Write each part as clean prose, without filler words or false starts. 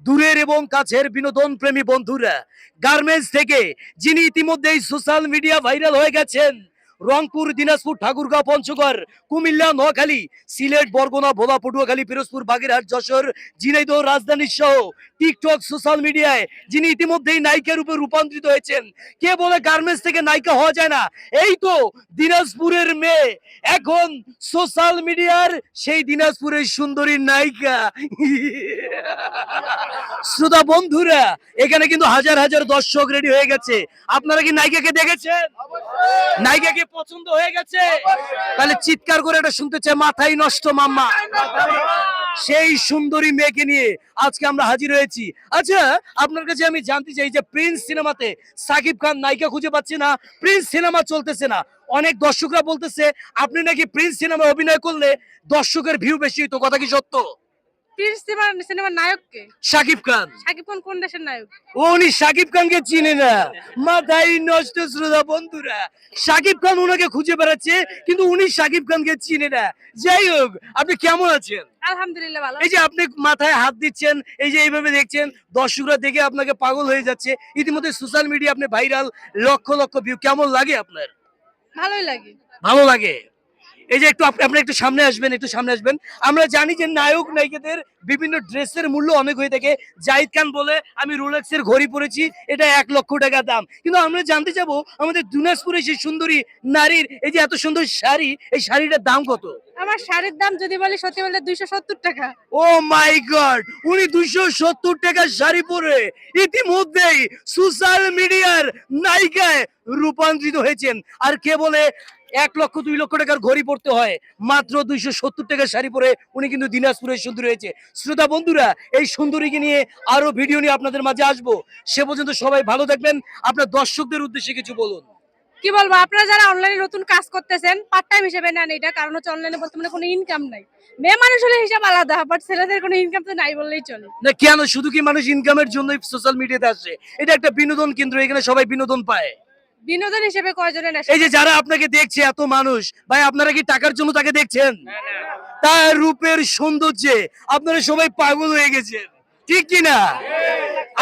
দূরের এবং কাছের বিনোদন প্রেমী বন্ধুরা, গার্মেন্টস থেকে যিনি ইতিমধ্যেই সোশ্যাল মিডিয়া ভাইরাল হয়ে গেছেন, রংপুর, দিনাজপুর, ঠাকুরগাঁও, পঞ্চগড়, কুমিল্লা, নোয়াখালী, সিলেট, বরগুনা, ভোলা, পটুয়াখালী, পিরোজপুর, বাগেরহাট, যশোর, ঝিনাইদহ, রাজধানী সহ টিকটক, সোশ্যাল মিডিয়ায় যিনি ইতিমধ্যেই নায়িকার রূপে রূপান্তরিত হয়েছেন। কে বলে গার্মেন্টস থেকে নায়িকা হওয়া যায় না? এই তো দিনাজপুরের মেয়ে, এখন সোশ্যাল মিডিয়ার সেই দিনাজপুরের সুন্দরী নায়িকা। শ্রোতা বন্ধুরা, এখানে কিন্তু হাজার হাজার দর্শক রেডি হয়ে গেছে। আপনারা কি নায়িকাকে দেখেছেন? নায়িকাকে পছন্দ হয়ে গেছে? তাহলে চিৎকার করে এটা শুনতে চাই, মাথায় নষ্ট মাম্মা। সেই সুন্দরী মেয়েকে নিয়ে আজকে আমরা হাজির হয়েছি। আচ্ছা, আপনার কাছে আমি জানতে চাই যে প্রিন্স সিনেমাতে সাকিব খান নায়িকা খুঁজে পাচ্ছে না, প্রিন্স সিনেমা চলতেছে না। অনেক দর্শকরা বলতেছে আপনি নাকি প্রিন্স সিনেমায় অভিনয় করলে দর্শকের ভিউ বেশি হতো, কথা কি সত্য? প্রিন্স সিনেমার নায়ক কে? সাকিব খান। সাকিব খান কোন দেশের নায়ক? উনি সাকিব খানকে চিনে না, মাথায় নষ্ট। শ্রোতা বন্ধুরা, সাকিব খান উনাকে খুঁজে বেড়াচ্ছে, কিন্তু উনি সাকিব খানকে চিনে না। যাই হোক, আপনি কেমন আছেন? আলহামদুলিল্লাহ ভালো। এই যে আপনি মাথায় হাত দিচ্ছেন, এই যে এইভাবে দেখছেন, দর্শকরা দেখে আপনাকে পাগল হয়ে যাচ্ছে। ইতিমধ্যে সোশ্যাল মিডিয়া আপনি ভাইরাল, লক্ষ লক্ষ ভিউ, কেমন লাগে আপনার? ভালোই লাগে। ভালো লাগে। এই যে একটু আপনি একটু সামনে আসবেন, একটু সামনে আসবেন। আমরা জানি যে নায়ক নায়িকাদের বিভিন্ন ড্রেসের মূল্য অনেক হয়ে থাকে। জাহিদ খান বলে আমি রোলেক্সের ঘড়ি পরেছি, এটা 1,00,000 টাকা দাম। কিন্তু আমরা জানতে চাবো আমাদের দিনাজপুরের সেই সুন্দরী নারীর এই যে এত সুন্দর শাড়ি, এই শাড়িটার দাম কত? আমার শাড়ির দাম যদি বলি সত্যি বলতে 270 টাকা। ও মাই গড, উনি 270 টাকার শাড়ি পরে ইতিমধ্যেই সোশ্যাল মিডিয়ার নায়িকায় রূপান্তরিত হয়েছেন। আর কে বলে 1,00,000 2,00,000 টাকার ঘড়ি পড়তে হয়, মাত্র 270 টাকার শাড়ি পরে উনি কিন্তু দিনাজপুরের সুন্দরী হয়েছে। শ্রোতা বন্ধুরা, এই সুন্দরীকে নিয়ে আরো ভিডিও নিয়ে আপনাদের মাঝে আসবো। সে পর্যন্ত সবাই ভালো থাকবেন। আপনার দর্শকদের উদ্দেশ্যে কিছু বলুন। কি বলবো, আপনারা যারা অনলাইনে নতুন কাজ করতেছেন পার্ট টাইম হিসেবে নেন এটা, কারণ হচ্ছে অনলাইনে বর্তমানে কোনো ইনকাম নাই। মেয়ে মানুষ হলে হিসাব আলাদা, বাট ছেলেদের কোনো ইনকাম তো নাই বললেই চলে। না কেন, শুধু কি মানুষ ইনকামের জন্যই সোশ্যাল মিডিয়াতে আসে? এটা একটা বিনোদন কেন্দ্র, এখানে সবাই বিনোদন পায়। বিনোদন হিসেবে কয়জনের নেশা? এই যে যারা আপনাকে দেখছে এত মানুষ, ভাই আপনারা কি টাকার জন্য তাকে দেখছেন? তার রূপের সৌন্দর্যে আপনারা সবাই পাগল হয়ে গেছেন, ঠিক কি না?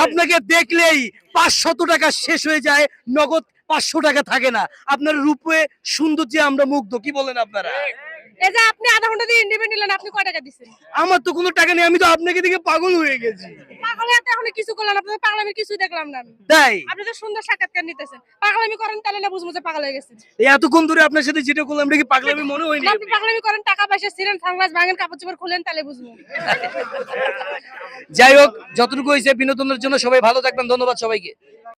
আপনাকে দেখলেই 500 টাকা শেষ হয়ে যায়, নগদ 500 টাকা থাকে না। আপনার রূপে সৌন্দর্যে আমরা মুগ্ধ, কি বলেন আপনারা? এই যে আপনি আধা ঘন্টা দিয়ে ইন্ডিপেন্ডেন্ট নিলেন, আপনি কয় টাকা দিচ্ছেন? আমার তো কোনো টাকা নেই, আমি তো আপনাকে দেখে পাগল হয়ে গেছি। পাগলে এত এখন কিছু করলেন, আপনাদের পাগলামি কিছুই দেখলাম না আমি। তাই আপনি তো সুন্দর সাক্ষাৎকার নিতেছেন, পাগলামি করেন তাহলে না বুঝবো যে পাগল হয়ে গেছেন। এই এতক্ষণ ধরে আপনার সাথে যেটা করলাম এটা কি পাগলামি মনে হয়নি? আপনি পাগলামি করেন, টাকা পয়সা ছিলেন, সানগ্লাস ভাঙেন, কাপড় চোপড় খুলেন, তাহলে বুঝবো। যাই হোক, যতটুকু হয়েছে বিনোদনের জন্য সবাই ভালো থাকবেন। ধন্যবাদ সবাইকে।